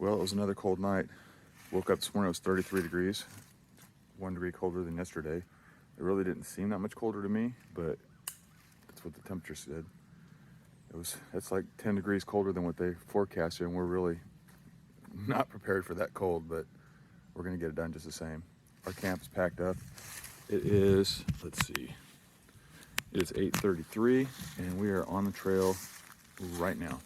Well, it was another cold night. Woke up this morning, it was 33 degrees, 1 degree colder than yesterday. It really didn't seem that much colder to me, but that's what the temperature said. It's like 10 degrees colder than what they forecasted, and we're really not prepared for that cold, but we're gonna get it done just the same. Our camp is packed up. It is, let's see, it is 8:33, and we are on the trail right now.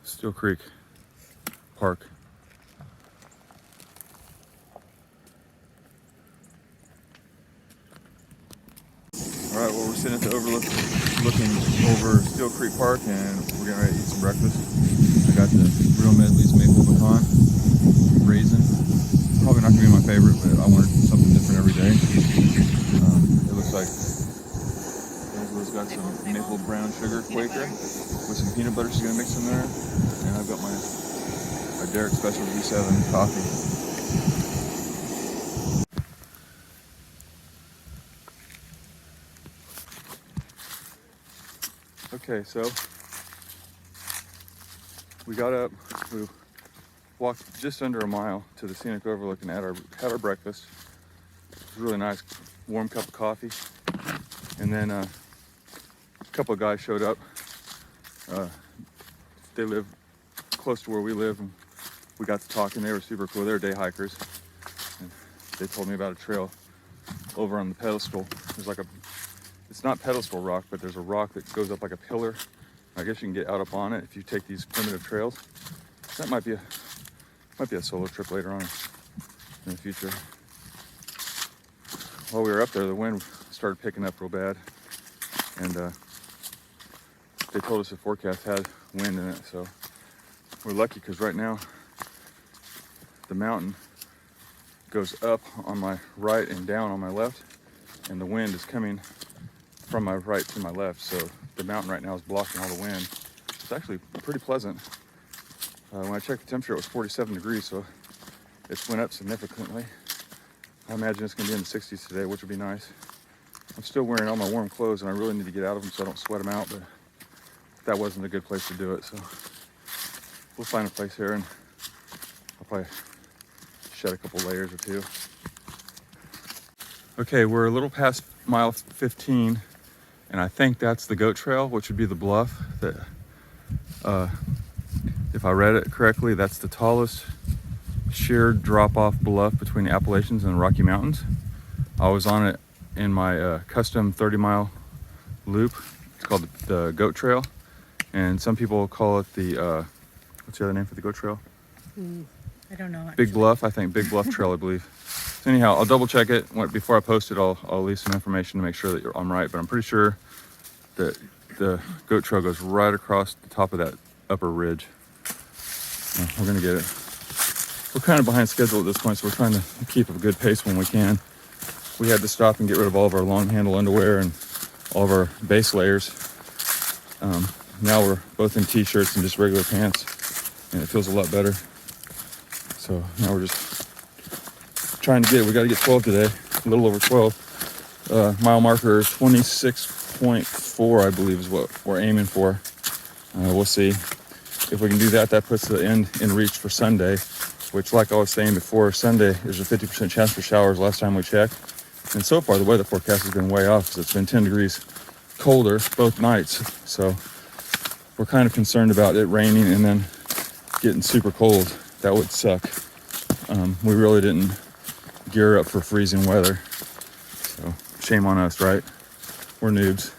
Steel Creek Park. All right, well, we're sitting at the overlook looking over Steel Creek Park, and we're getting ready to eat some breakfast. I got the Real Medley's maple pecan raisin. Probably not gonna be my favorite, but I wanted something different every day. It looks like Angela's got some maple brown sugar Quaker with some peanut butter she's gonna mix in there. And I've got my Derek Special V7 coffee. Okay, so we got up, we walked just under a mile to the scenic overlook and had our breakfast. It was really nice, warm cup of coffee. And then a couple of guys showed up. They live close to where we live, and we got to talking. They were super cool. They were day hikers, and they told me about a trail over on the pedestal. There's like it's not pedestal rock, but there's a rock that goes up like a pillar. I guess you can get out up on it if you take these primitive trails. That might be a solo trip later on in the future. While we were up there, the wind started picking up real bad, and they told us the forecast had wind in it, so we're lucky because right now the mountain goes up on my right and down on my left, and the wind is coming from my right to my left, so the mountain right now is blocking all the wind. It's actually pretty pleasant. When I checked the temperature, it was 47 degrees, so it's went up significantly. I imagine it's going to be in the 60s today, which would be nice. I'm still wearing all my warm clothes, and I really need to get out of them so I don't sweat them out, but that wasn't a good place to do it, so we'll find a place here, and I'll probably shed a couple layers or two. Okay, we're a little past mile 15, and I think that's the goat trail, which would be the bluff that, if I read it correctly, that's the tallest sheer drop-off bluff between the Appalachians and the Rocky Mountains. I was on it in my custom 30-mile loop. It's called the Goat Trail, and some people call it the what's the other name for the Goat Trail? I don't know. Actually. Big Bluff, I think. Big Bluff Trail, I believe. So anyhow, I'll double check it. Before I post it, I'll leave some information to make sure that I'm right, but I'm pretty sure that the Goat Trail goes right across the top of that upper ridge. We're gonna get it. We're kind of behind schedule at this point, so we're trying to keep a good pace when we can. We had to stop and get rid of all of our long handle underwear and all of our base layers. Now we're both in t-shirts and just regular pants, and it feels a lot better. So now we're just trying to get it. We got to get 12 today, a little over 12. Mile marker is 26.4, I believe, is what we're aiming for. We'll see if we can do that. That puts the end in reach for Sunday, which, like I was saying before, Sunday there's a 50% chance for showers last time we checked. And so far, the weather forecast has been way off because it's been 10 degrees colder both nights. So we're kind of concerned about it raining and then getting super cold. That would suck. We really didn't gear up for freezing weather. So shame on us, right? We're noobs.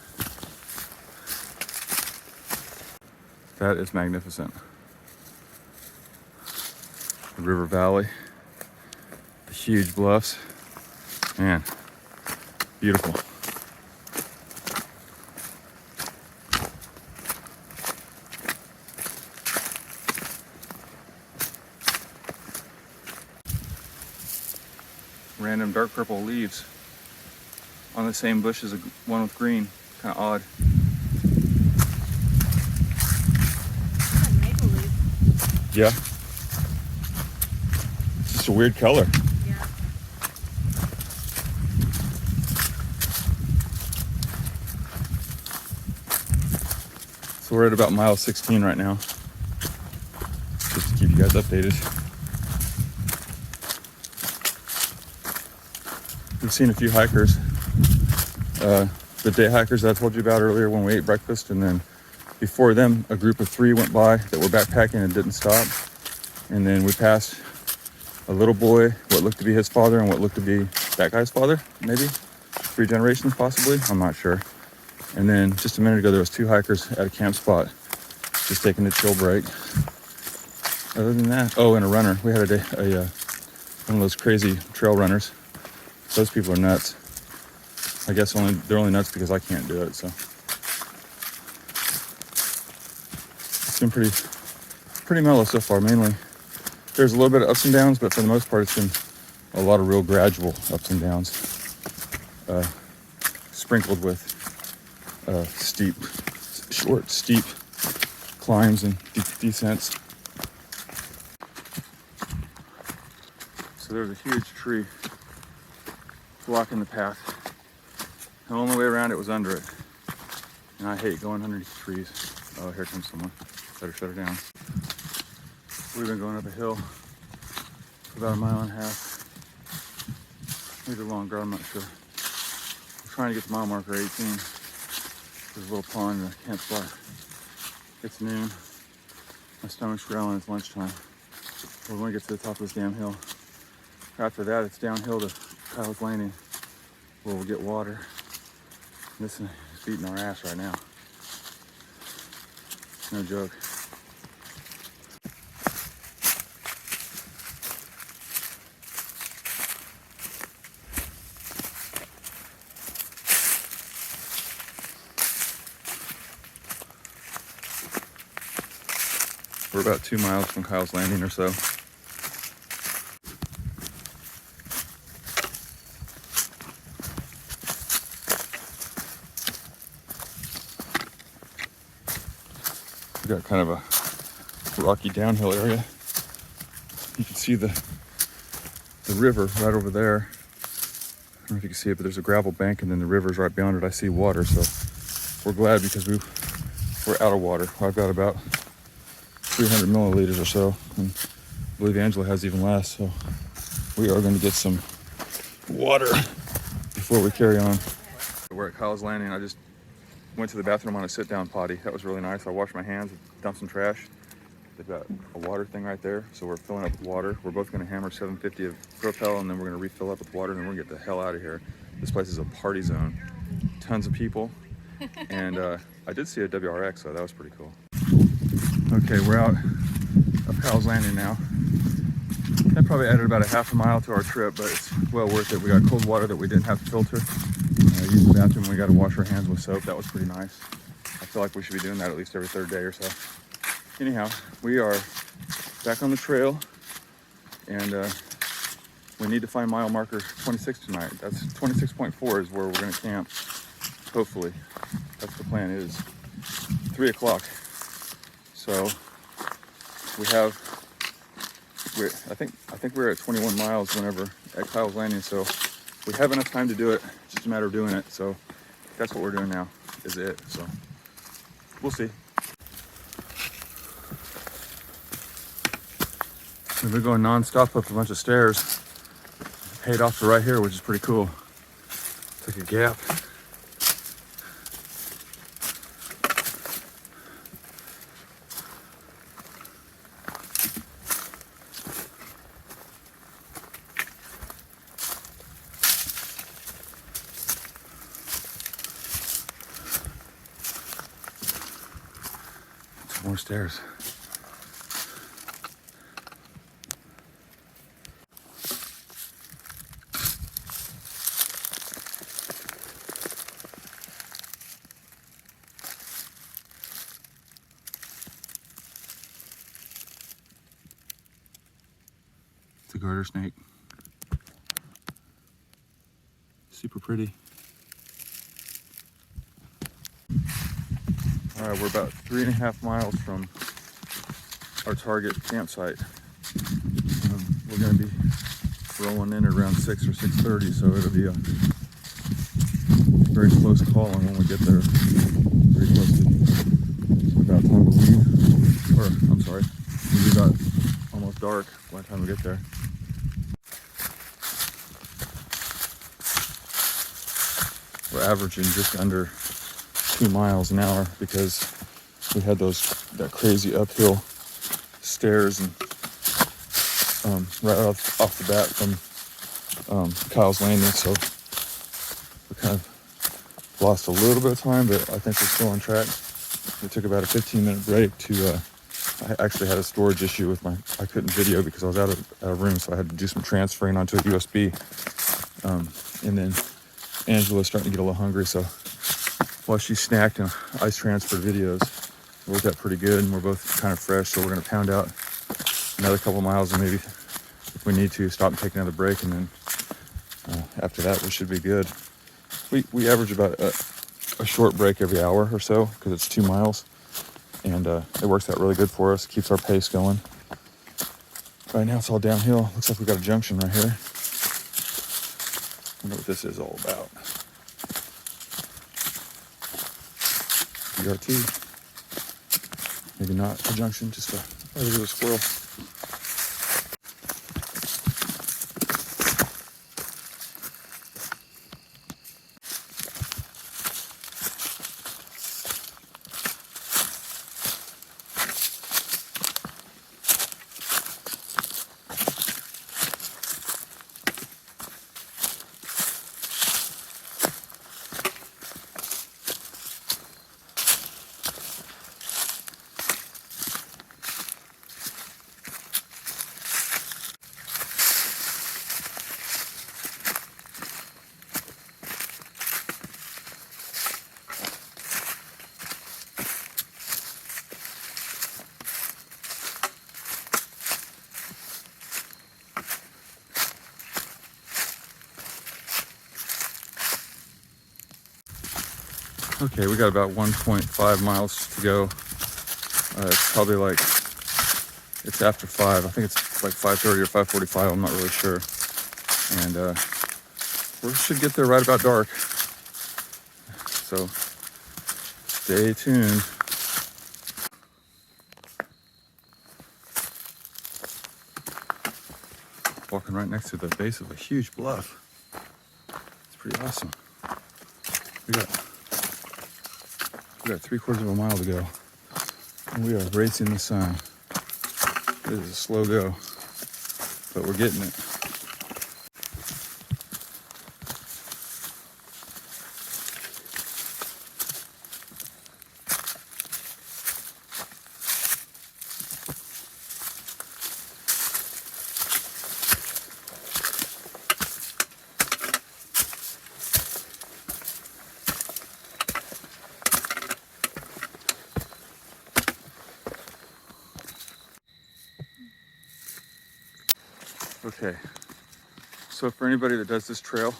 That is magnificent. The river valley, the huge bluffs. Man, beautiful. Random dark purple leaves on the same bush as the one with green. Kind of odd. Maple leaf. Yeah. It's just a weird color. Yeah. So we're at about mile 16 right now. Just to keep you guys updated. We've seen a few hikers. The day hikers that I told you about earlier when we ate breakfast, and then before them, a group of 3 went by that were backpacking and didn't stop. And then we passed a little boy, what looked to be his father and what looked to be that guy's father, maybe 3 generations possibly, I'm not sure. And then just a minute ago, there was 2 hikers at a camp spot, just taking a chill break. Other than that, oh, and a runner. We had one of those crazy trail runners. Those people are nuts. I guess they're only nuts because I can't do it. So it's been pretty mellow so far. Mainly, there's a little bit of ups and downs, but for the most part, it's been a lot of real gradual ups and downs, sprinkled with steep climbs and descents. So there's a huge tree blocking the path. The only way around it was under it. And I hate going underneath trees. Oh, here comes someone. Better shut her down. We've been going up a hill for about 1.5 miles. Maybe longer, I'm not sure. We're trying to get to mile marker 18. There's a little pond in the camp spot. It's noon. My stomach's growling, it's lunchtime. We're going to get to the top of this damn hill. After that, it's downhill to Kyle's Landing, where we'll get water. This is beating our ass right now. No joke. We're about 2 miles from Kyle's Landing or so. We got kind of a rocky downhill area. You can see the river right over there. I don't know if you can see it, but there's a gravel bank, and then the river's right beyond it. I see water, so we're glad because we're out of water. I've got about 300 milliliters or so, and I believe Angela has even less. So we are going to get some water before we carry on. We're at Kyle's Landing. I just went to the bathroom on a sit-down potty. That was really nice. I washed my hands, dumped some trash. They've got a water thing right there, so we're filling up with water. We're both going to hammer 750 of Propel, and then we're going to refill up with water, and then we're going to get the hell out of here. This place is a party zone. Tons of people, and I did see a WRX, so that was pretty cool. Okay, we're out of Kyle's Landing now. That probably added about 1/2 mile to our trip, but it's well worth it. We got cold water that we didn't have to filter. Used the bathroom, we got to wash our hands with soap. That was pretty nice. I feel like we should be doing that at least every 3rd day or so. Anyhow, we are back on the trail, and we need to find mile marker 26 tonight. That's 26.4 is where we're going to camp. Hopefully, that's the plan. Is 3 o'clock. So I think we're at 21 miles whenever at Kyle's Landing. So we have enough time to do it. It's just a matter of doing it. So that's what we're doing now. Is it? So we'll see. We've been going non-stop up a bunch of stairs. Paid off to right here, which is pretty cool. It's like a gap. Some more stairs. It's a garter snake. Super pretty. All right, we're about 3.5 miles from our target campsite. We're gonna be rolling in at around 6 or 6:30, so it'll be a very close call on when we get there. Very close to about time to leave. Or, I'm sorry, it'll be about almost dark by the time we get there. We're averaging just under 2 miles an hour because we had that crazy uphill stairs and right off the bat from Kyle's Landing, so we kind of lost a little bit of time, but I think we're still on track. We took about a 15-minute break to I actually had a storage issue with I couldn't video because I was out of room, so I had to do some transferring onto a USB. And then Angela's starting to get a little hungry, so while she snacked and ice transferred videos, it worked out pretty good, and we're both kind of fresh, so we're going to pound out another couple miles, and maybe if we need to stop and take another break, and then after that we should be good. We average about a short break every hour or so because it's 2 miles, and it works out really good for us. Keeps our pace going. Right now it's all downhill. Looks like we got a junction right here. I wonder what this is all about. BRT. Maybe not a junction, just a little squirrel. Okay, we got about 1.5 miles to go. It's probably it's after 5. I think it's like 5:30 or 5:45. I'm not really sure. And we should get there right about dark. So stay tuned. Walking right next to the base of a huge bluff. It's pretty awesome. We got 3/4 of a mile to go, and we are racing the sun. It is a slow go, but we're getting it. Okay, so for anybody that does this trail,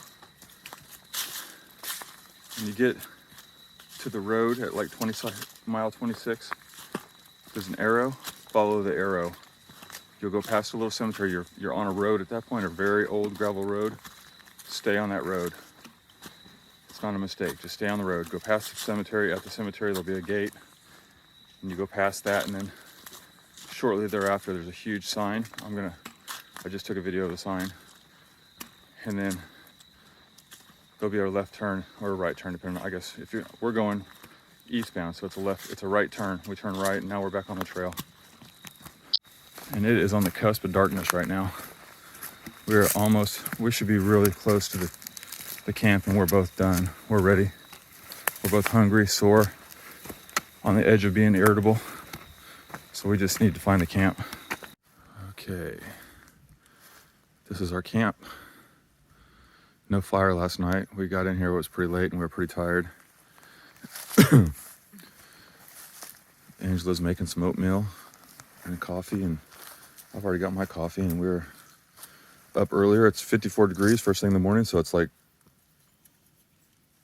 when you get to the road at like mile 26, there's an arrow. Follow the arrow. You'll go past a little cemetery. You're on a road at that point, a very old gravel road. Stay on that road. It's not a mistake. Just stay on the road. Go past the cemetery. At the cemetery, there'll be a gate, and you go past that, and then shortly thereafter, there's a huge sign. I just took a video of the sign. And then there'll be a left turn or a right turn, depending on, I guess, if we're going eastbound, so it's a right turn. We turn right, and now we're back on the trail. And it is on the cusp of darkness right now. We should be really close to the camp, and we're both done. We're ready. We're both hungry, sore, on the edge of being irritable. So we just need to find the camp. Okay. This is our camp. No fire last night. We got in here, it was pretty late, and we were pretty tired. Angela's making some oatmeal and coffee, and I've already got my coffee, and we were up earlier. It's 54 degrees first thing in the morning, so it's like,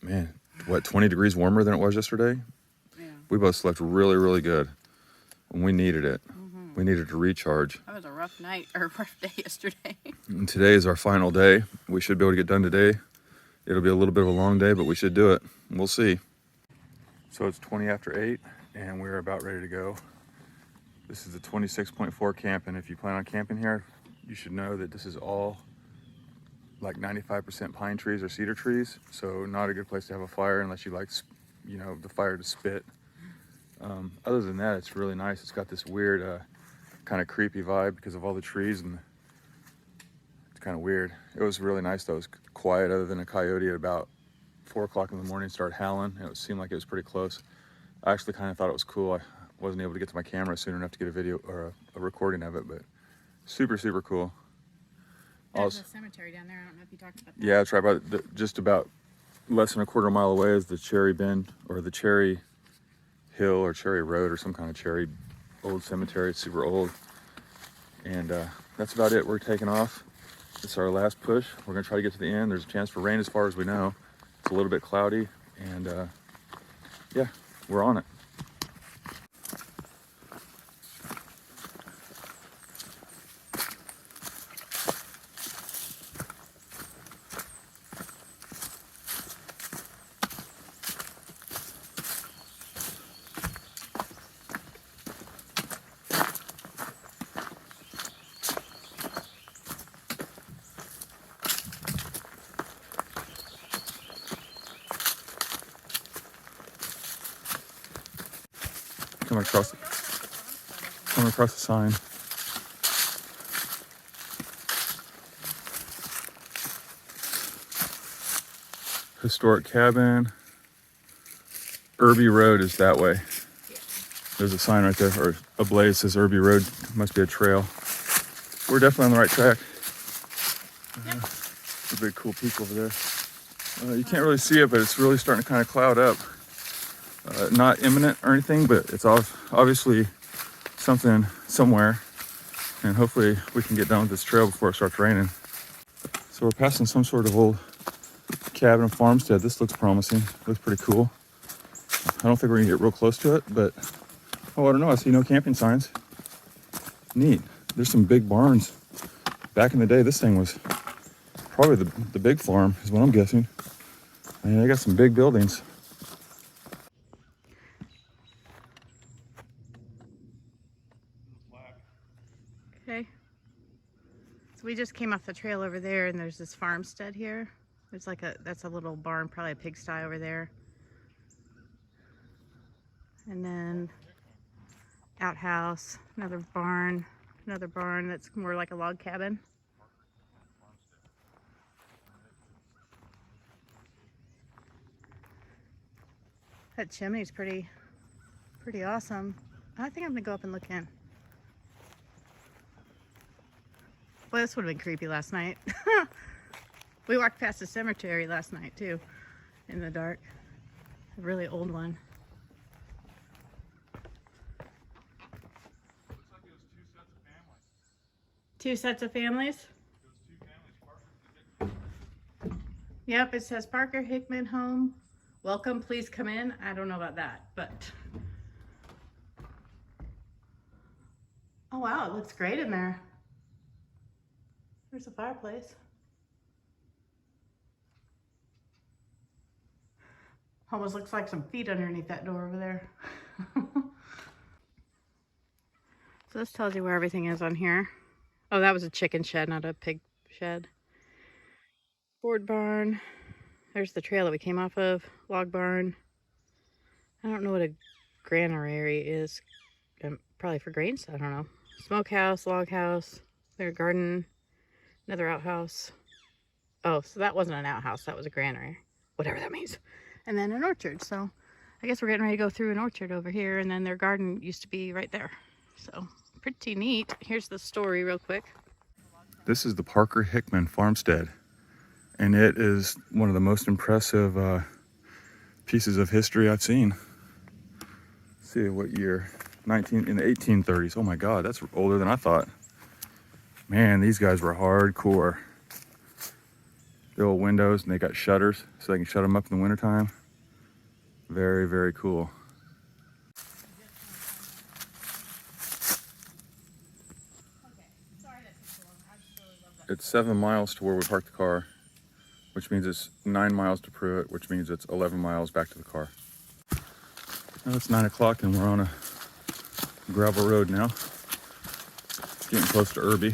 man, 20 degrees warmer than it was yesterday? Yeah. We both slept really, really good, and we needed it. We needed to recharge. That was a rough night, or a rough day yesterday. And today is our final day. We should be able to get done today. It'll be a little bit of a long day, but we should do it. We'll see. So it's 20 after 8, and we're about ready to go. This is the 26.4 camp, and if you plan on camping here, you should know that this is all like 95% pine trees or cedar trees, so not a good place to have a fire unless you like, the fire to spit. Other than that, it's really nice. It's got this weird, kind of creepy vibe because of all the trees, and it's kind of weird. It was really nice though. It was quiet, other than a coyote at about 4 o'clock in the morning started howling, and it seemed like it was pretty close. I actually kind of thought it was cool. I wasn't able to get to my camera soon enough to get a video or a recording of it, but super, super cool. There's a cemetery down there. I don't know if you talked about that. Yeah, it's right by just about less than a quarter mile away is the Cherry Bend, or the Cherry Hill, or Cherry Road, or some kind of cherry old cemetery. It's super old. And that's about it. We're taking off. It's our last push. We're gonna try to get to the end. There's a chance for rain as far as we know. It's a little bit cloudy, and yeah, we're on it. Come across the sign. Historic cabin. Irby Road is that way. There's a sign right there, or a blaze says Irby Road. Must be a trail. We're definitely on the right track. There's a big cool peak over there. You can't really see it, but it's really starting to kind of cloud up. Not imminent or anything, but it's obviously something somewhere, and hopefully we can get done with this trail before it starts raining. So we're passing some sort of old cabin and farmstead. This looks promising. Looks pretty cool. I don't think we're gonna get real close to it, but I don't know. I see no camping signs. Neat. There's some big barns. Back in the day, this thing was probably the big farm, is what I'm guessing. And they got some big buildings. Okay. So we just came off the trail over there, and there's this farmstead here. There's that's a little barn, probably a pigsty over there. And then outhouse, another barn that's more like a log cabin. That chimney's pretty awesome. I think I'm gonna go up and look in. Well, this would have been creepy last night. We walked past the cemetery last night too, in the dark. A really old one. Looks like it was 2 sets of families. 2 sets of families? It was 2 families, Parker and Hickman. Yep, it says Parker Hickman home. Welcome, please come in. I don't know about that, but. Oh wow, it looks great in there. There's a fireplace. Almost looks like some feet underneath that door over there. So this tells you where everything is on here. Oh, that was a chicken shed, not a pig shed. Board barn. There's the trail that we came off of, log barn. I don't know what a granary is. Probably for grains, I don't know. Smokehouse, log house, their garden, another outhouse. Oh, so that wasn't an outhouse, that was a granary. Whatever that means. And then an orchard, so I guess we're getting ready to go through an orchard over here, and then their garden used to be right there. So, pretty neat. Here's the story real quick. This is the Parker Hickman farmstead, and it is one of the most impressive pieces of history I've seen. Let's see what year. In the 1830s. Oh my God, that's older than I thought. Man, these guys were hardcore. The old windows, and they got shutters so they can shut them up in the wintertime. Very, very cool. It's 7 miles to where we parked the car, which means it's 9 miles to Pruitt, which means it's 11 miles back to the car. Now it's 9 o'clock and we're on a gravel road now. Getting close to Irby.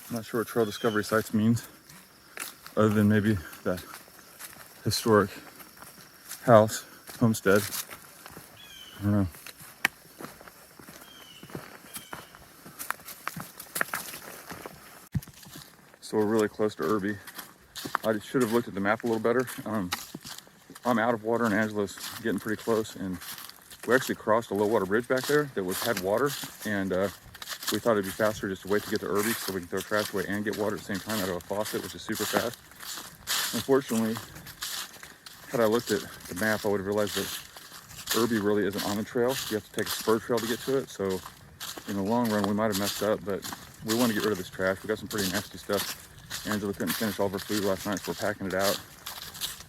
I'm not sure what trail discovery sites means, other than maybe that historic house, homestead. I don't know. So we're really close to Irby. I should have looked at the map a little better. I'm out of water and Angela's getting pretty close, and we actually crossed a low water bridge back there that had water, and we thought it'd be faster just to wait to get to Irby so we can throw trash away and get water at the same time out of a faucet, which is super fast. Unfortunately, had I looked at the map, I would have realized that Irby really isn't on the trail. You have to take a spur trail to get to it. So in the long run, we might have messed up, but we want to get rid of this trash. We got some pretty nasty stuff. Angela couldn't finish all of her food last night, so we're packing it out.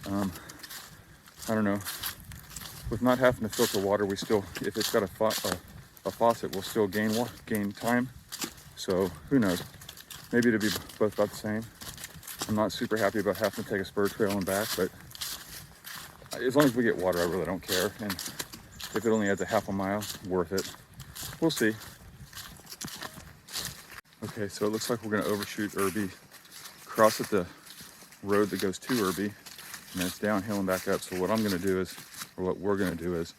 I don't know. With not having to filter water, we still, if it's got a faucet, we'll still gain time. So who knows? Maybe it'll be both about the same. I'm not super happy about having to take a spur trail and back, but as long as we get water, I really don't care. And if it only adds a half a mile, worth it. We'll see. Okay, so it looks like we're gonna overshoot Irby, cross at the road that goes to Irby, and then it's downhill and back up. So what I'm gonna do is, or what we're gonna do is,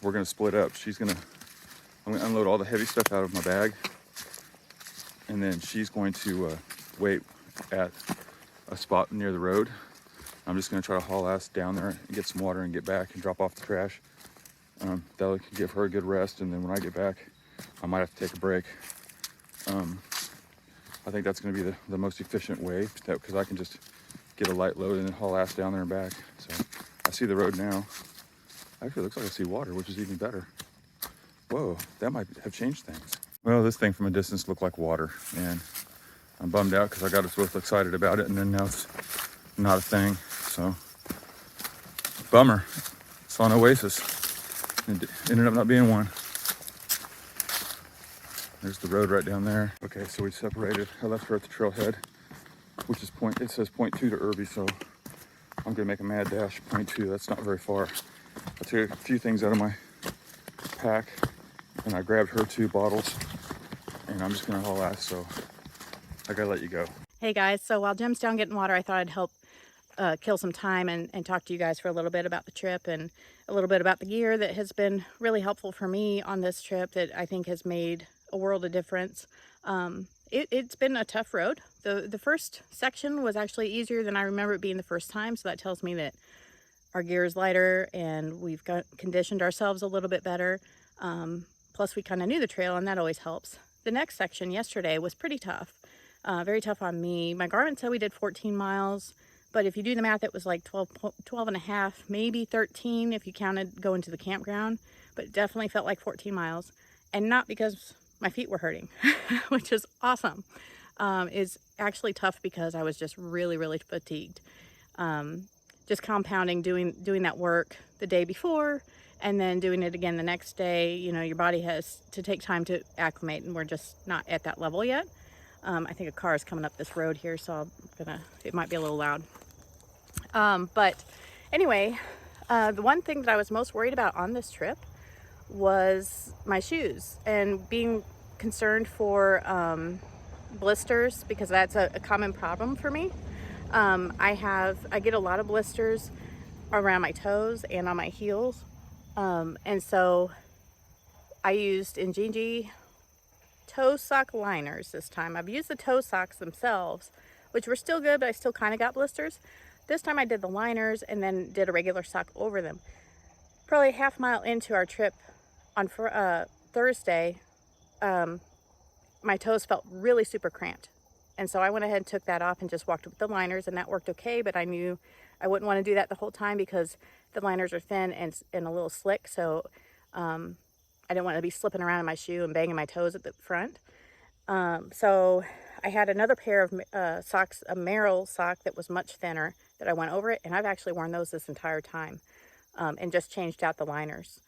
we're gonna split up. I'm gonna unload all the heavy stuff out of my bag, and then she's going to wait at a spot near the road. I'm just gonna try to haul ass down there and get some water and get back and drop off the trash. That'll give her a good rest, and then when I get back, I might have to take a break. I think that's going to be the most efficient way, because I can just get a light load and then haul ass down there and back. So I see the road now. Actually, it looks like I see water, which is even better. Whoa, that might have changed things. Well, this thing from a distance looked like water, and I'm bummed out because I got us both excited about it, and then now it's not a thing. So bummer. Saw an oasis. It ended up not being one. There's the road right down there. Okay, so we separated. I left her at the trailhead, which is it says 0.2 to Irby, so I'm gonna make a mad dash. 0.2, that's not very far. I took a few things out of my pack, and I grabbed her 2 bottles, and I'm just gonna haul ass, so I gotta let you go. Hey guys, so while Jim's down getting water, I thought I'd help kill some time and talk to you guys for a little bit about the trip and a little bit about the gear that has been really helpful for me on this trip, that I think has made a world of difference. It's been a tough road. The first section was actually easier than I remember it being the first time, so that tells me that our gear is lighter and we've conditioned ourselves a little bit better. Plus we kind of knew the trail, and that always helps. The next section yesterday was pretty tough, very tough on me. My Garmin said we did 14 miles, but if you do the math, it was like 12 and a half, maybe 13 if you counted going to the campground, but it definitely felt like 14 miles. And not because my feet were hurting, which is awesome. Is actually tough because I was just really fatigued. Just compounding, doing that work the day before and then doing it again the next day. You know, your body has to take time to acclimate, and we're just not at that level yet. I think a car is coming up this road here, so it might be a little loud. But anyway, the one thing that I was most worried about on this trip was my shoes, and being concerned for blisters, because that's a common problem for me. I get a lot of blisters around my toes and on my heels, and so I used Injinji toe sock liners this time. I've used the toe socks themselves, which were still good, but I still kind of got blisters. This time I did the liners and then did a regular sock over them. Probably a half mile into our trip on Thursday, my toes felt really super cramped. And so I went ahead and took that off and just walked with the liners, and that worked okay, but I knew I wouldn't want to do that the whole time because the liners are thin and a little slick, so I didn't want to be slipping around in my shoe and banging my toes at the front. So I had another pair of socks, a Merrill sock that was much thinner, that I went over it, and I've actually worn those this entire time, and just changed out the liners.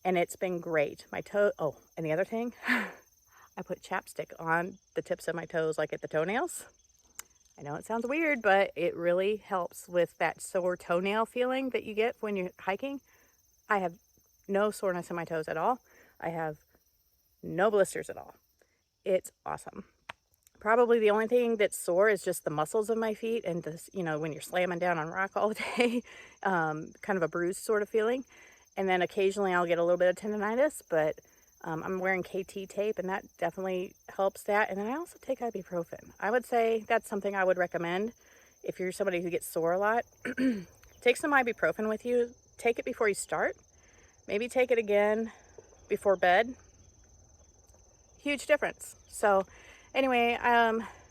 And it's been great. Oh, and the other thing, I put chapstick on the tips of my toes, like at the toenails. I know it sounds weird, but it really helps with that sore toenail feeling that you get when you're hiking. I have no soreness in my toes at all. I have no blisters at all. It's awesome. Probably the only thing that's sore is just the muscles of my feet, and this, when you're slamming down on rock all day, kind of a bruised sort of feeling. And then occasionally I'll get a little bit of tendonitis, but I'm wearing KT tape, and that definitely helps that. And then I also take ibuprofen. I would say that's something I would recommend if you're somebody who gets sore a lot. Take some ibuprofen with you. Take it before you start. Maybe take it again before bed. Huge difference. So anyway,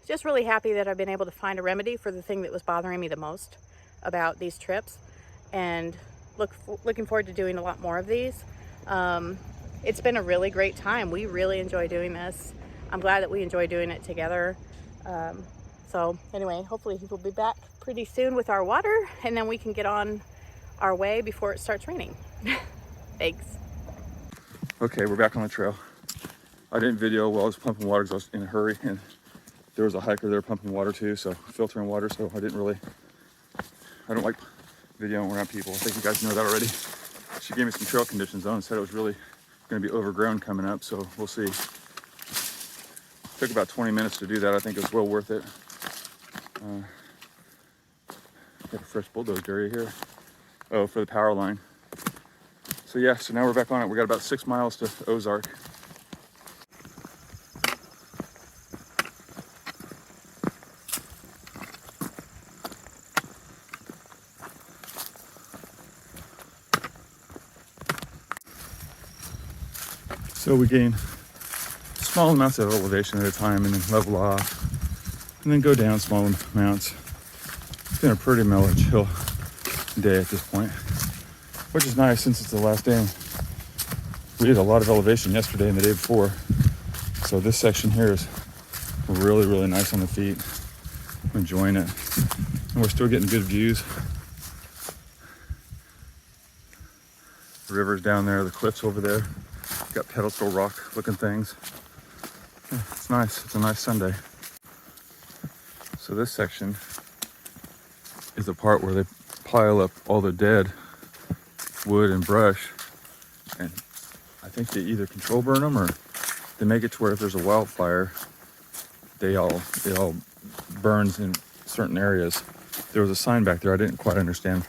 just really happy that I've been able to find a remedy for the thing that was bothering me the most about these trips, and looking forward to doing a lot more of these. It's been a really great time. We really enjoy doing this. I'm glad that we enjoy doing it together. So anyway, hopefully we'll be back pretty soon with our water, and then we can get on our way before it starts raining. Thanks. Okay, we're back on the trail. I didn't video while I was pumping water because I was in a hurry, and there was a hiker there pumping water too, so filtering water, so I don't like videoing around people. I think you guys know that already. She gave me some trail conditions on and said it was really going to be overgrown coming up, so we'll see. Took about 20 minutes to do that. I think it was well worth it. Got a fresh bulldozer area here. Oh, for the power line. So yeah, so now we're back on it. We got about 6 miles to Ozark. So we gain small amounts of elevation at a time and then level off and then go down small amounts. It's been a pretty mellow, chill day at this point, which is nice since it's the last day. We did a lot of elevation yesterday and the day before. So this section here is really, really nice on the feet. I'm enjoying it. And we're still getting good views. The river's down there, the cliffs over there. Got pedestal rock looking things. Yeah, it's nice. It's a nice Sunday. So this section is the part where they pile up all the dead wood and brush, and I think they either control burn them or they make it to where if there's a wildfire, it all burns in certain areas. There was a sign back there. I didn't quite understand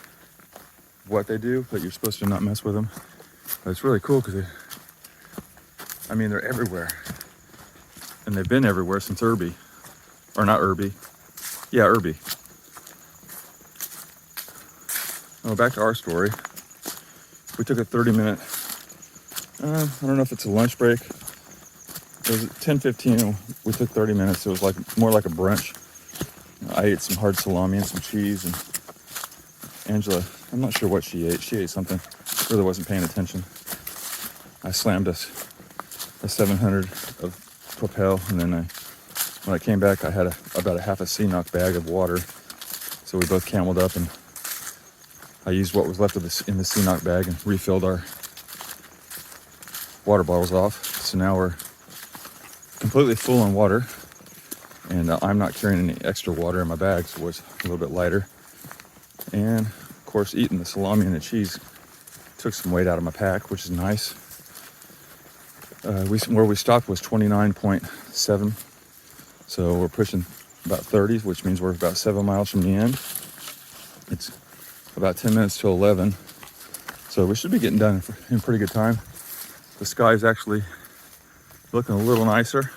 what they do, but you're supposed to not mess with them. But it's really cool because they're everywhere. And they've been everywhere since Irby. Or not Irby. Yeah, Irby. Oh, back to our story. We took a 30-minute, I don't know if it's a lunch break. It was 10:15 and we took 30 minutes. It was more like a brunch. I ate some hard salami and some cheese, and Angela, I'm not sure what she ate. She ate something. Really wasn't paying attention. I slammed a 700 of Propel, and then when I came back, I had about a half a Sea-Knock bag of water. So we both cameled up, and I used what was left of in the Sea-Knock bag and refilled our water bottles off. So now we're completely full on water, and I'm not carrying any extra water in my bag, so it's a little bit lighter. And of course, eating the salami and the cheese took some weight out of my pack, which is nice. Where we stopped was 29.7. So we're pushing about 30, which means we're about 7 miles from the end. It's about 10 minutes till 11. So we should be getting done in pretty good time. The sky's actually looking a little nicer.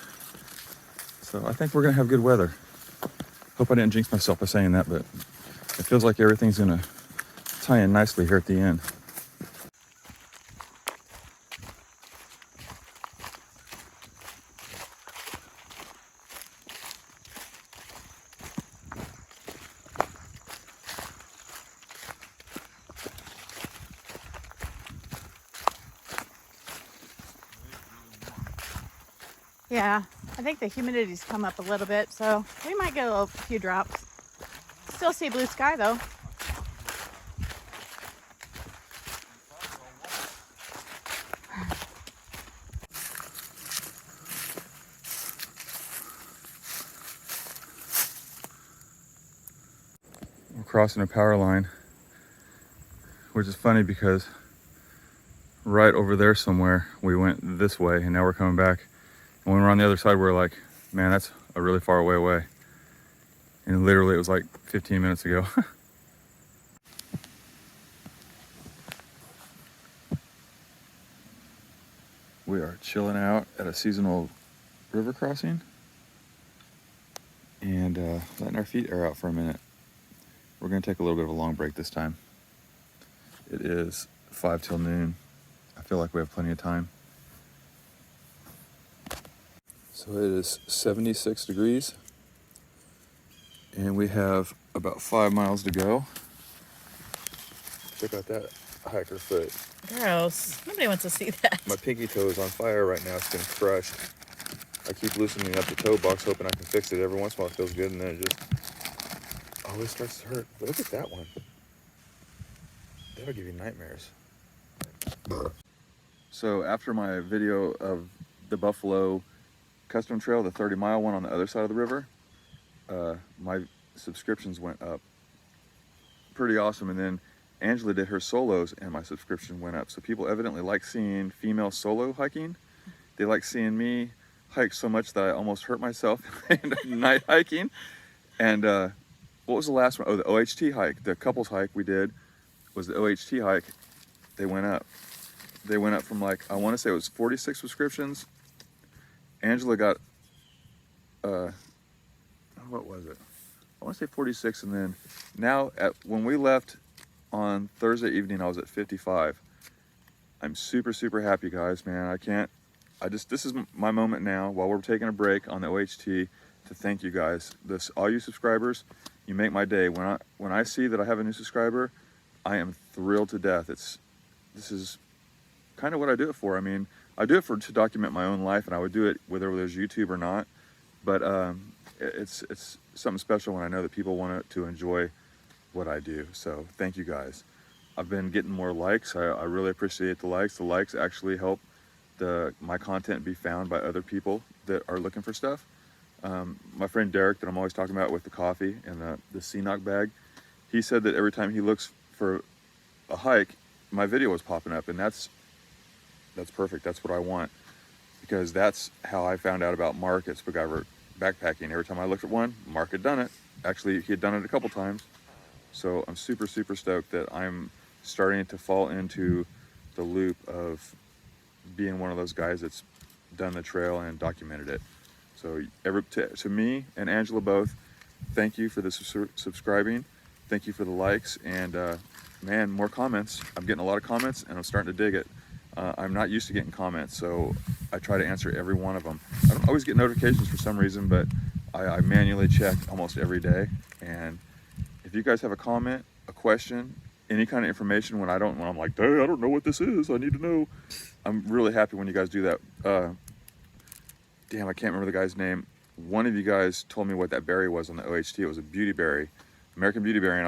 So I think we're gonna have good weather. Hope I didn't jinx myself by saying that, but it feels like everything's gonna tie in nicely here at the end. Yeah, I think the humidity's come up a little bit, so we might get a few drops. Still see blue sky though. We're crossing a power line, which is funny because right over there somewhere we went this way and now we're coming back. And when we're on the other side, we're like, man, that's a really far away. And literally it was like 15 minutes ago. We are chilling out at a seasonal river crossing and letting our feet air out for a minute. We're gonna take a little bit of a long break this time. It is 5 till noon. I feel like we have plenty of time. So it is 76 degrees and we have about 5 miles to go. Check out that hiker foot. Gross. Nobody wants to see that. My pinky toe is on fire right now. It's been crushed. I keep loosening up the toe box hoping I can fix it. Every once in a while it feels good and then it just always starts to hurt. But look at that one. That'll give you nightmares. So after my video of the Buffalo Custom Trail, the 30-mile one on the other side of the river, my subscriptions went up. Pretty awesome. And then Angela did her solos and my subscription went up. So people evidently like seeing female solo hiking. They like seeing me hike so much that I almost hurt myself in night hiking. And what was the last one? Oh, the OHT hike. The couples hike we did was the OHT hike. They went up. They went up from like, I want to say it was 46 subscriptions. Angela got, what was it? I want to say 46. And then now when we left on Thursday evening, I was at 55. I'm super, super happy, guys, man. This is my moment now while we're taking a break on the OHT to thank you guys. All you subscribers, you make my day. When I see that I have a new subscriber, I am thrilled to death. This is kind of what I do it for. I mean, I do it to document my own life, and I would do it whether there's YouTube or not. But it's something special when I know that people want to enjoy what I do. So thank you guys. I've been getting more likes. I really appreciate the likes. The likes actually help my content be found by other people that are looking for stuff. My friend Derek that I'm always talking about with the coffee and the CNOC bag, he said that every time he looks for a hike, my video was popping up, and that's perfect. That's what I want, because that's how I found out about Mark at Spaguyver backpacking. Every time I looked at one, Mark had done it. Actually, he had done it a couple times. So I'm super, super stoked that I'm starting to fall into the loop of being one of those guys that's done the trail and documented it. So to me and Angela both, thank you for the subscribing. Thank you for the likes, and man, more comments. I'm getting a lot of comments and I'm starting to dig it. I'm not used to getting comments, so I try to answer every one of them. I don't always get notifications for some reason, but I manually check almost every day. And if you guys have a comment, a question, any kind of information when I'm like, hey, I don't know what this is, I need to know. I'm really happy when you guys do that. Damn, I can't remember the guy's name. One of you guys told me what that berry was on the OHT. It was a beauty berry, American beauty berry. And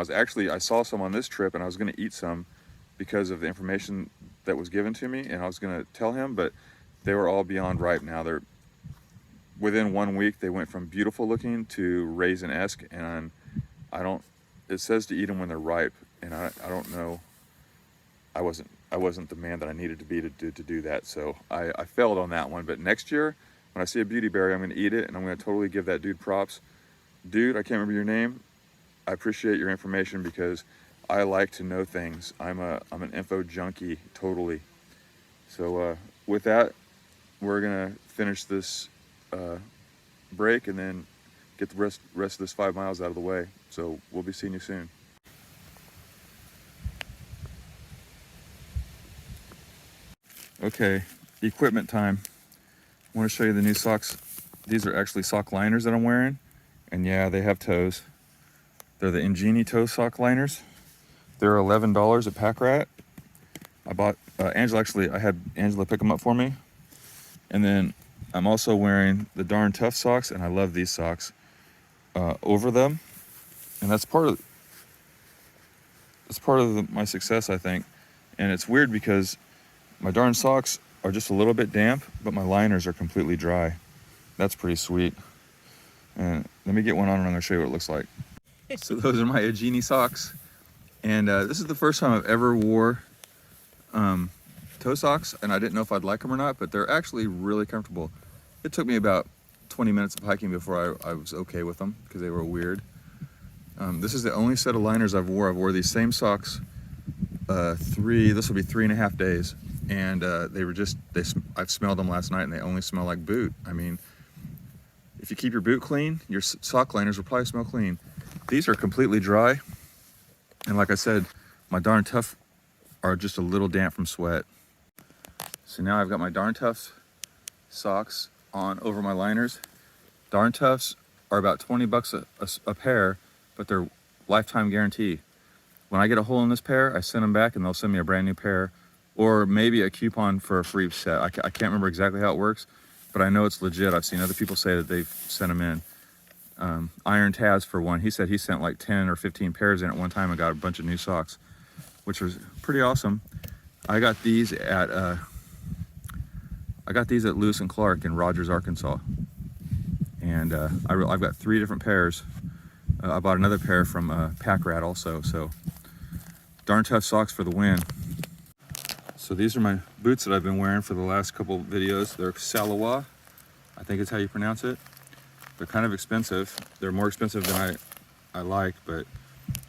I saw some on this trip and I was gonna eat some because of the information that was given to me, and I was gonna tell him, but they were all beyond ripe now. Within 1 week, they went from beautiful looking to raisin-esque, and it says to eat them when they're ripe, and I don't know. I wasn't I wasn't the man that I needed to be to do that. So I failed on that one. But next year, when I see a beauty berry, I'm going to eat it, and I'm going to totally give that dude props. Dude, I can't remember your name. I appreciate your information because I like to know things. I'm an info junkie, totally. So with that, we're gonna finish this break and then get the rest of this 5 miles out of the way. So we'll be seeing you soon. Okay, equipment time. I want to show you the new socks. These are actually sock liners that I'm wearing, and yeah, they have toes. They're the Ingenie toe sock liners. They're $11 at Pack Rat. I bought Angela. Actually, I had Angela pick them up for me, and then I'm also wearing the Darn Tough socks, and I love these socks over them, and that's part of my success, I think. And it's weird because my Darn socks are just a little bit damp, but my liners are completely dry. That's pretty sweet. And let me get one on and I'm gonna show you what it looks like. So those are my Ingenie socks. And this is the first time I've ever wore toe socks, and I didn't know if I'd like them or not, but they're actually really comfortable. It took me about 20 minutes of hiking before I was okay with them because they were weird. This is the only set of liners I've wore these same socks this will be 3.5 days, and I've smelled them last night and they only smell like boot. I mean, if you keep your boot clean, your sock liners will probably smell clean. These are completely dry, and like I said, my Darn Tough are just a little damp from sweat. So now I've got my Darn Toughs socks on over my liners. Darn Toughs are about 20 bucks a pair, but they're lifetime guarantee. When I get a hole in this pair, I send them back and they'll send me a brand new pair, or maybe a coupon for a free set. I can't remember exactly how it works, but I know it's legit. I've seen other people say that they've sent them in. Iron Taz, for one, he said he sent like 10 or 15 pairs in at one time and got a bunch of new socks, which was pretty awesome. I got these at Lewis and Clark in Rogers, Arkansas, and I've got 3 different pairs. I bought another pair from Pack Rat also. So Darn Tough socks for the win. So these are my boots that I've been wearing for the last couple videos. They're Salois, I think is how you pronounce it. They're kind of expensive. They're more expensive than I like, but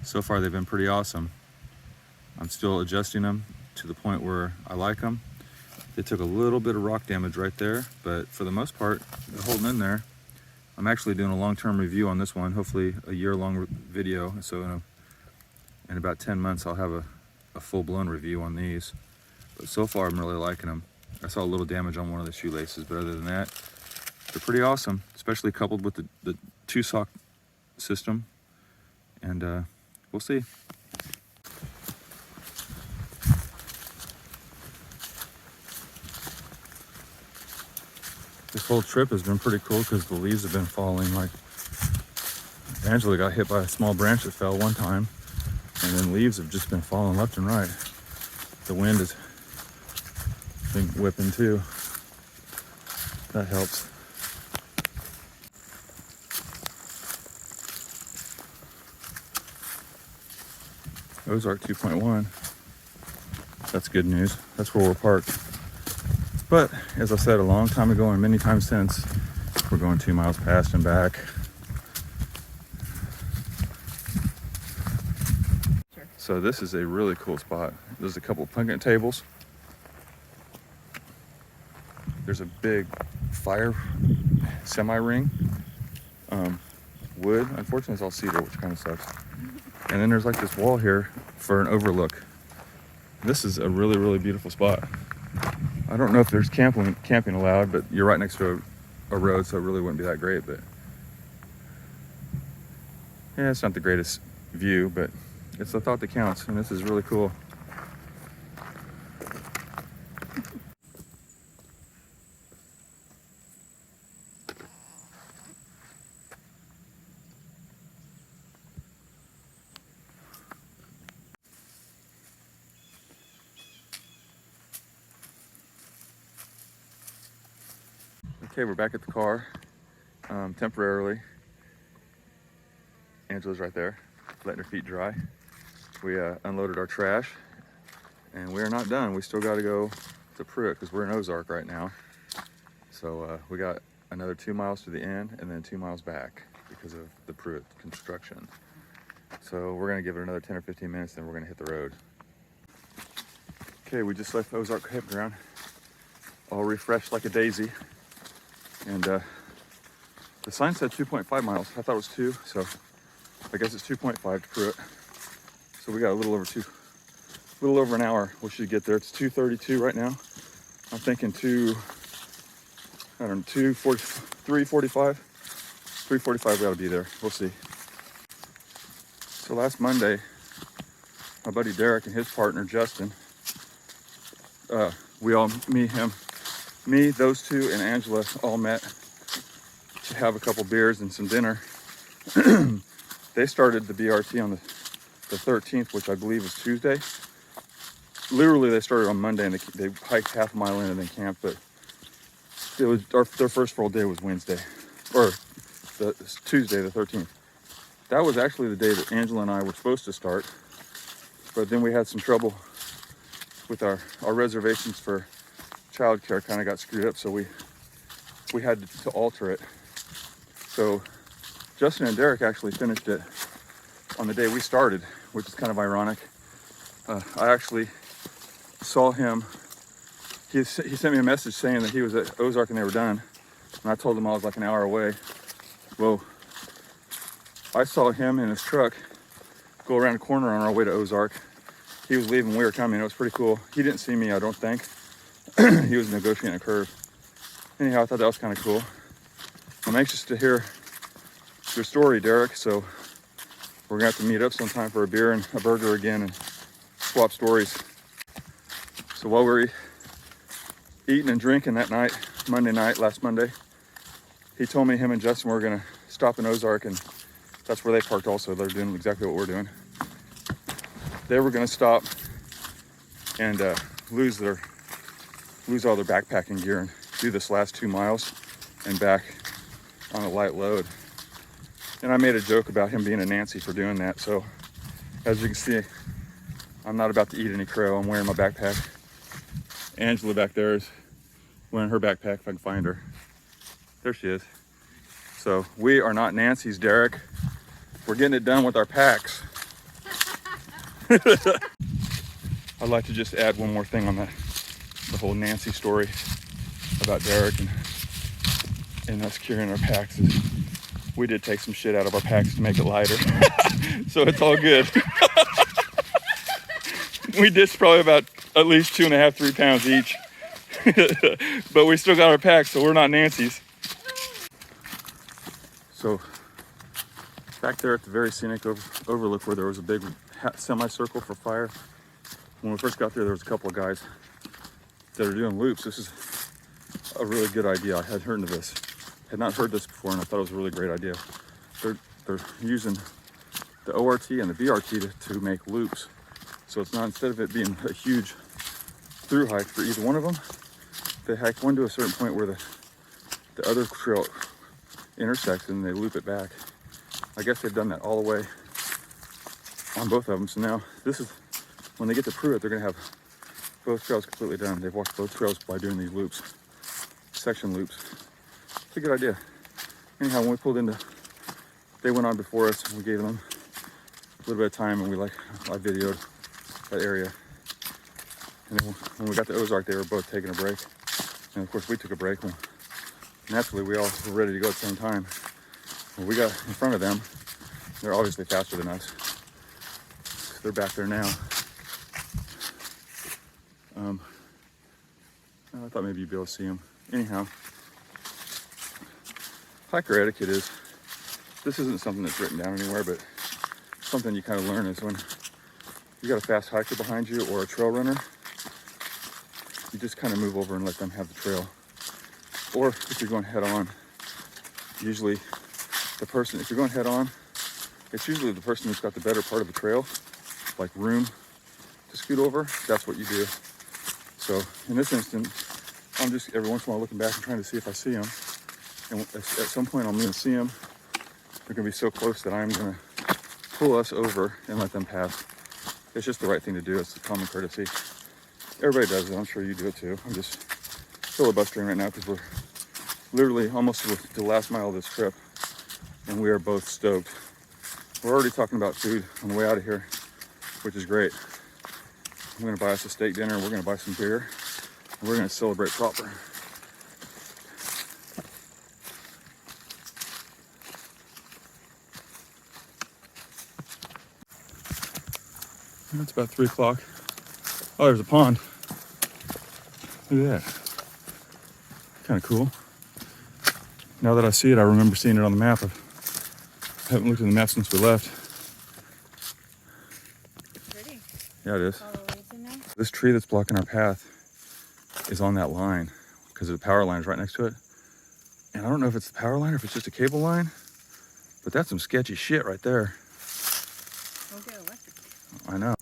so far they've been pretty awesome. I'm still adjusting them to the point where I like them. They took a little bit of rock damage right there, but for the most part, they're holding in there. I'm actually doing a long-term review on this one, hopefully a year-long video. So in about 10 months, I'll have a full-blown review on these. But so far, I'm really liking them. I saw a little damage on one of the shoelaces, but other than that, they're pretty awesome, especially coupled with the 2-sock system. And we'll see. This whole trip has been pretty cool because the leaves have been falling. Like, Angela got hit by a small branch that fell one time, and then leaves have just been falling left and right. The wind has been whipping too. That helps. Ozark 2.1. That's good news. That's where we're parked. But as I said a long time ago and many times since, we're going 2 miles past and back. Sure. So this is a really cool spot. There's a couple of picnic tables. There's a big fire semi-ring. Wood. Unfortunately, it's all cedar, which kind of sucks. And then there's like this wall here for an overlook. This is a really, really beautiful spot. I don't know if there's camping allowed, but you're right next to a road, so it really wouldn't be that great. But yeah, it's not the greatest view, but it's the thought that counts, and this is really cool. Okay, we're back at the car, temporarily. Angela's right there, letting her feet dry. We unloaded our trash And we're not done. We still got to go to Pruitt because we're in Ozark right now. So we got another 2 miles to the end and then 2 miles back because of the Pruitt construction. So we're gonna give it another 10 or 15 minutes, then we're gonna hit the road. Okay, we just left Ozark Campground, all refreshed like a daisy. And the sign said 2.5 miles. I thought it was 2, so I guess it's 2.5 to Pruitt. So we got a little over an hour. We should get there. It's 2:32 right now. I'm thinking 3:45 we ought to be there. We'll see. So last Monday, my buddy Derek and his partner Justin, those two, and Angela all met to have a couple beers and some dinner. They started the BRT on the 13th, which I believe is Tuesday. Literally, they started on Monday and they hiked half a mile in and then camped. But it was their first full day was Wednesday, or Tuesday the 13th. That was actually the day that Angela and I were supposed to start, but then we had some trouble with our reservations for childcare. Kind of got screwed up, so we had to alter it. So Justin and Derek actually finished it on the day we started, which is kind of ironic. I actually saw him. He sent me a message saying that he was at Ozark and they were done, and I told him I was like an hour away. Well, I saw him in his truck go around the corner on our way to Ozark. He was leaving, we were coming. It was pretty cool. He didn't see me, I don't think. He was negotiating a curve. Anyhow, I thought that was kind of cool. I'm anxious to hear your story, Derek, so we're gonna have to meet up sometime for a beer and a burger again and swap stories. So while we're eating and drinking that night, last Monday, he told me him and Justin were gonna stop in Ozark, and that's where they parked also. They're doing exactly what we're doing. They were gonna stop and lose all their backpacking gear and do this last 2 miles and back on a light load. And I made a joke about him being a Nancy for doing that. So as you can see, I'm not about to eat any crow. I'm wearing my backpack. Angela back there is wearing her backpack, if I can find her. There she is. So we are not Nancy's, Derek. We're getting it done with our packs. I'd like to just add one more thing on the whole Nancy story about Derek and us carrying our packs. We did take some shit out of our packs to make it lighter. So it's all good. We ditched probably about at least 2.5, 3 pounds each. But we still got our packs, so we're not Nancy's. So back there at the very scenic overlook where there was a big semicircle for fire, when we first got there was a couple of guys that are doing loops. This is a really good idea. I had heard of this. Had not heard this before, and I thought it was a really great idea. They're using the ORT and the BRT to make loops. So it's not, instead of it being a huge through hike for either one of them, they hike one to a certain point where the other trail intersects and they loop it back. I guess they've done that all the way on both of them. So now this is, when they get to Pruitt, they're gonna have both trails completely done. They've walked both trails by doing these loops, section loops. It's a good idea. Anyhow, when we pulled into, they went on before us and we gave them a little bit of time, and I videoed that area. And then when we got to Ozark, they were both taking a break. And of course we took a break. And naturally, we all were ready to go at the same time. When we got in front of them, they're obviously faster than us. They're back there now. I thought maybe you'd be able to see them. Anyhow, hiker etiquette is, this isn't something that's written down anywhere, but something you kind of learn is when you got a fast hiker behind you or a trail runner, you just kind of move over and let them have the trail. Or if you're going head on, usually if you're going head on, it's usually the person who's got the better part of the trail, like room to scoot over. That's what you do. So in this instance, I'm just every once in a while looking back and trying to see if I see them. And at some point I'm gonna see them. They're gonna be so close that I'm gonna pull us over and let them pass. It's just the right thing to do. It's a common courtesy. Everybody does it. I'm sure you do it too. I'm just filibustering right now because we're literally almost to the last mile of this trip, and we are both stoked. We're already talking about food on the way out of here, which is great. I'm gonna buy us a steak dinner. We're gonna buy some beer, and we're gonna celebrate proper. It's about 3 o'clock. Oh, there's a pond. Look at that. Kind of cool. Now that I see it, I remember seeing it on the map. I haven't looked at the map since we left. Pretty. Yeah, it is. All the leaves in there. This tree that's blocking our path is on that line because the power line is right next to it. And I don't know if it's the power line or if it's just a cable line, but that's some sketchy shit right there. Don't get electric. I know.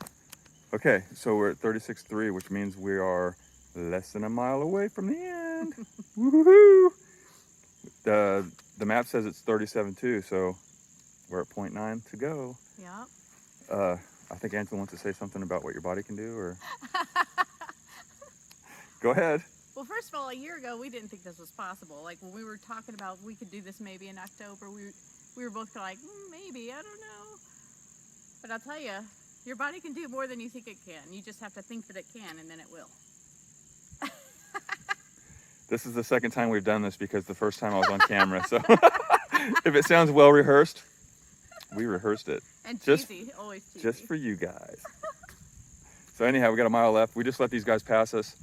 Okay, so we're at 36.3, which means we are less than a mile away from the end. Woohoo! The map says it's 37.2, so we're at 0.9 to go. Yep. I think Angela wants to say something about what your body can do, or go ahead. Well, first of all, a year ago, we didn't think this was possible. Like when we were talking about we could do this maybe in October, we were both kind of like, maybe, I don't know. But I'll tell you, your body can do more than you think it can. You just have to think that it can, and then it will. This is the second time we've done this because the first time I was on camera. So if it sounds well rehearsed, we rehearsed it. And Just- cheesy, always cheesy. Just for you guys. So anyhow, we got a mile left. We just let these guys pass us,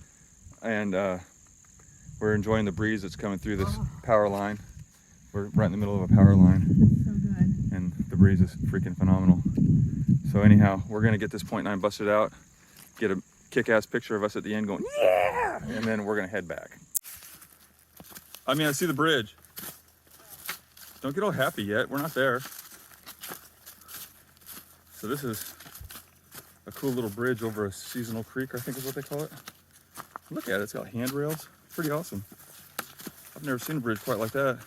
and we're enjoying the breeze that's coming through this power line. We're right in the middle of a power line, So good. and the breeze is freaking phenomenal. So anyhow, we're gonna get this 0.9 busted out, get a kick-ass picture of us at the end going, yeah! And then we're gonna head back. I mean, I see the bridge. Don't get all happy yet, we're not there. So this is a cool little bridge over a seasonal creek, I think is what they call it. Look at it, it's got handrails. Pretty awesome. I've never seen a bridge quite like that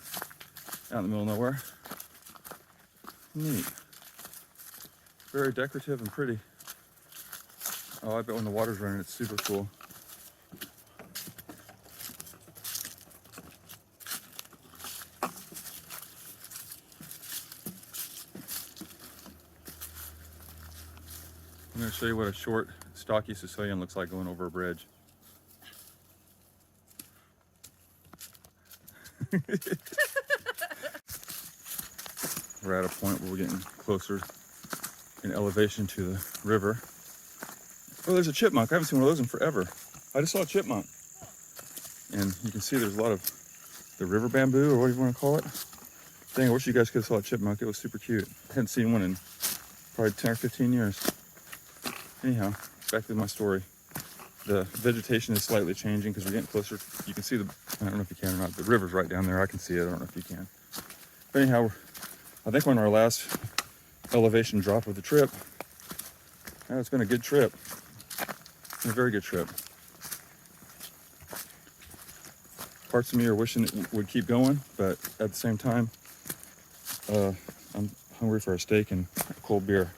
out in the middle of nowhere. Neat. Very decorative and pretty. Oh, I bet when the water's running, it's super cool. I'm going to show you what a short, stocky Sicilian looks like going over a bridge. We're at a point where we're getting closer in elevation to the river. Oh, there's a chipmunk. I haven't seen one of those in forever. I just saw a chipmunk. And you can see there's a lot of the river bamboo, or what do you want to call it. Dang, I wish you guys could have saw a chipmunk. It was super cute. I hadn't seen one in probably 10 or 15 years. Anyhow, back to my story. The vegetation is slightly changing because we're getting closer. You can see the, I don't know if you can or not, the river's right down there. I can see it, I don't know if you can. But anyhow, I think we're on our last elevation drop of the trip. Yeah, it's been a good trip. It's been a very good trip. Parts of me are wishing it would keep going, but at the same time, I'm hungry for a steak and a cold beer.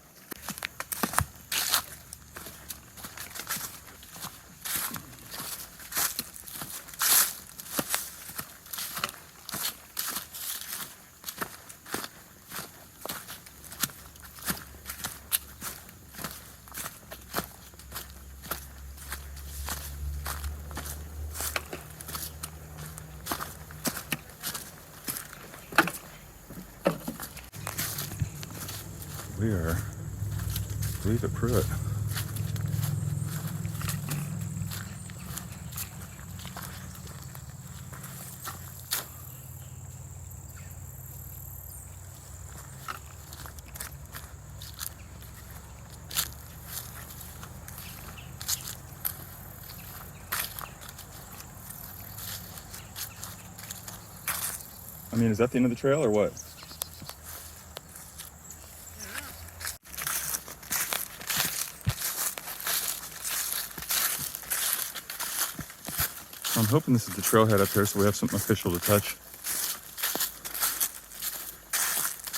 We are, I believe, at Pruitt. I mean, is that the end of the trail or what? I'm hoping this is the trailhead up here so we have something official to touch.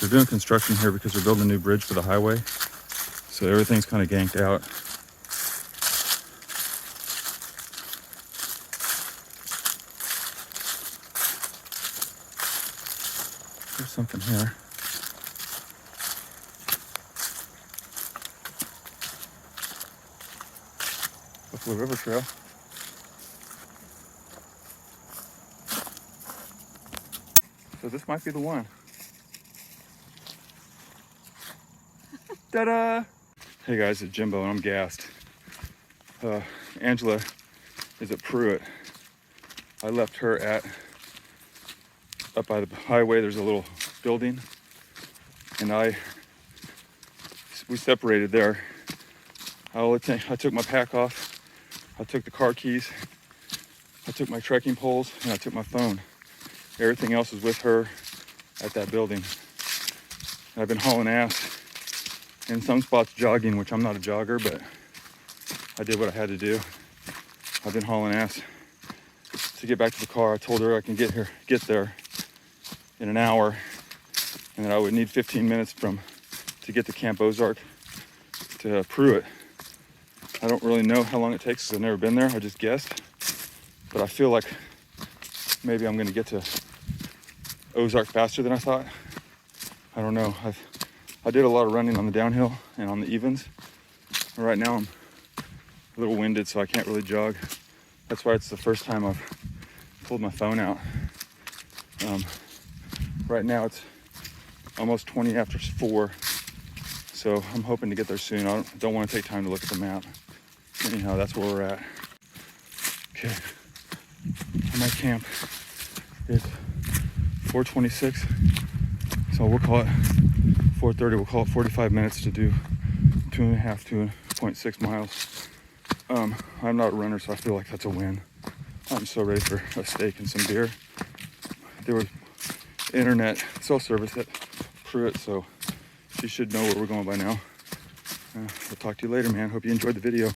They're doing construction here because they're building a new bridge for the highway. So everything's kind of ganked out. There's something here. Buffalo River Trail. So this might be the one. Ta-da! Hey guys, it's Jimbo and I'm gassed. Angela is at Pruitt. I left her up by the highway. There's a little building, and we separated there. I took my pack off. I took the car keys. I took my trekking poles, and I took my phone. Everything else is with her at that building. I've been hauling ass in some spots, jogging, which I'm not a jogger, but I did what I had to do. I've been hauling ass to get back to the car. I told her I can get there in an hour, and that I would need 15 minutes to get to Camp Ozark to Pruitt. I don't really know how long it takes because I've never been there. I just guessed, but I feel like maybe I'm going to get to Ozark faster than I thought. I don't know. I did a lot of running on the downhill and on the evens. And right now I'm a little winded, so I can't really jog. That's why it's the first time I've pulled my phone out. Right now it's almost 20 after 4, so I'm hoping to get there soon. I don't want to take time to look at the map. Anyhow, that's where we're at. Okay, my camp is 4:26, so we'll call it 4:30. We'll call it 45 minutes to do 2.6 miles. I'm not a runner, so I feel like that's a win. I'm so ready for a steak and some beer. There was internet cell service at Pruitt, so she should know where we're going by now. I'll talk to you later, man. Hope you enjoyed the video.